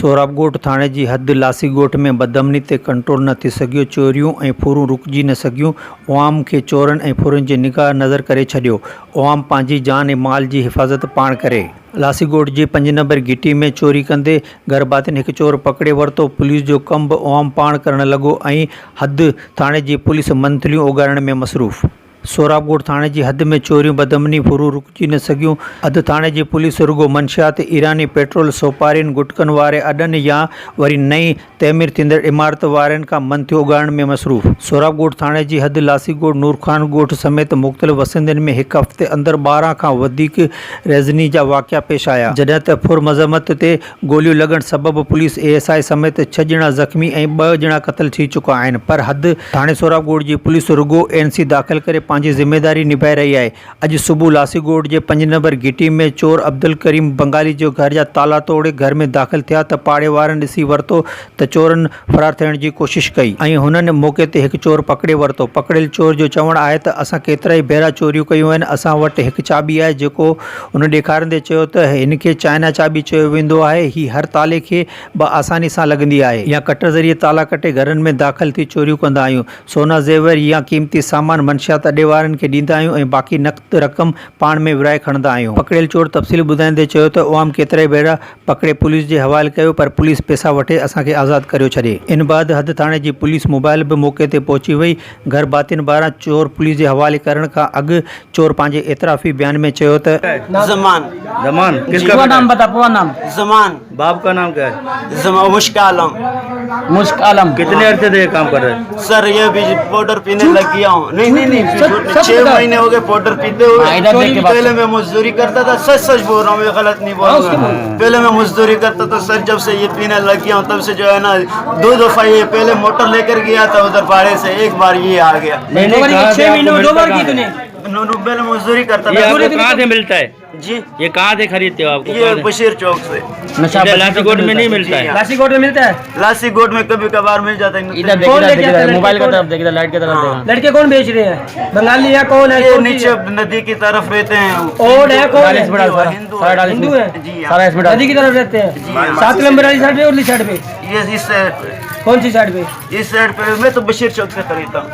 सोराब ॻोठ थाणे जी हद लासी ॻोठ में बदअमनी ते कंट्रोल न थी सघियो। चोरियूं ऐं फुरूं रुकिजी न सघियूं। अवाम खे चोरनि ऐं फुरनि जे निगाह नज़र करे छॾियो। अवाम पंहिंजी जान ऐं माल जी हिफ़ाज़त पाण करे। लासी ॻोठ जी 5 नंबर घिटी में चोरी कंदे घर भातियुनि हिकु चोर पकड़े वरितो। पुलिस जो कम बि अवाम पाण करणु लॻो ऐं हद थाणे जी पुलिस मंथलियूं उगारण में मसरूफ़। सोराब ॻोठ थाणे जी हद में चोरियूं बदअमनी फुरूं रुकिजी न सघियूं। हद थाणे जी पुलिस रुगो मंशियात ईरानी पेट्रोल सोपारियुनि गुटकनि वारे अॾनि या वरी नई तइमीर थींदड़ इमारत वारनि खां मंथियो उगाइण में मसरूफ़। सोराब ॻोठ थाणे जी हद लासी ॻोठ नूरखान ॻोठ समेत मुख़्तलिफ़ वसिंदनि में हिकु हफ़्ते अंदरि 12 खां वधीक रेज़नी जा वाक़िया पेश आया, जॾहिं त फुर मज़म्मत ते गोलियूं लॻण सबबि पुलिस ASI समेत 6 ॼणा ज़ख़्मी ऐं 2 ॼणा क़त्ल थी चुका आहिनि। पर हद थाणे सोराब ॻोठ जी पुलिस रुगो NC दाख़िल करे पंहिंजी ज़िम्मेदारी निभाए रही आहे। अॼु सुबुह लासी ॻोठ जे 5 नंबर घिटी में चोर अब्दुल करीम बंगाली जो घर जा ताला तोड़े घर में दाख़िल थिया त पाड़े वारनि ॾिसी वरितो त चोरनि फरार थियण जी कोशिश कई ऐं हुननि मौक़े ते हिकु चोर पकड़े वरितो। पकड़ियल चोर जो चवणु आहे त असां केतिरा ई भेरा चोरियूं कयूं आहिनि। असां वटि हिकु चाबी आहे, जेको हुन ॾेखारींदे चयो त हिन खे चाइना चाबी चयो वेंदो आहे। हीअ हर ताले खे आसानी सां लॻंदी आहे या कट ज़रिए ताला कटे घरनि में दाख़िल थी चोरियूं कंदा आहियूं। सोना ज़ेवर या क़ीमती सामान मंशियात अॾे वारनि खे ॾींदा आहियूं ऐं बाक़ी नक़द रक़म पाण में विराए खणंदा आहियूं। पकड़ियल चोर तफ़सील ॿुधाईंदे चयो त अवाम केतिरा ई भेरा पकड़े पुलिस जे हवाले कयो, पर पुलिस पैसा वठे असांखे आज़ादु करियो छॾे। इन बाद हद थाणे जी पुलिस मोबाइल बि मौक़े ते पहुची वई। घर भातियुनि पारां चोर पुलिस जे हवाले करण खां अॻु चोर पंहिंजे एतराफ़ी बयान में चयो त जमान किसका पूरा नाम बता, पूरा नाम। जमान बाप का नाम क्या है? मुश्क आलम। कितने अरसे से ये काम कर रहे हैं? सर ये भी पाउडर पीने लग गया हूँ। नहीं 6 महीने हो गए पाउडर पीते हुए। पहले मैं मजदूरी करता था, सच बोल रहा हूँ, मैं गलत नहीं बोल रहा हूँ। पहले मैं मजदूरी करता था सर, जब से ये पीने लग गया हूँ तब से जो है ना 2 दफा ये पहले मोटर लेकर गया था उधर भाड़े से, एक बार ये आ गया। 6 महीने में 2 बार की तूने? पहले मजदूरी करता ये था। आपको कहाँ से मिलता है जी ये कहाँ से खरीदते हो आपको? ये बशीर चौक से। नशा लासी ॻोठ में नहीं मिलता है? लासी ॻोठ में मिलता है। लासी ॻोठ में कभी कभार मिल जाता है। इधर देखिए, मोबाइल की तरफ देखिए, लाइट की तरफ देखना। लड़के कौन बेच रहे हैं? बंगाली या कौन है? ये नीचे नदी की तरफ रहते हैं। और है कौन? हिंदू है जी। नदी की तरफ रहते हैं। 7 नंबर वाली साइड पे और साइड पे? ये इस साइड पे। कौन सी साइड पे? इस साइड पे। मैं तो बशीर चौक से खरीदता हूँ।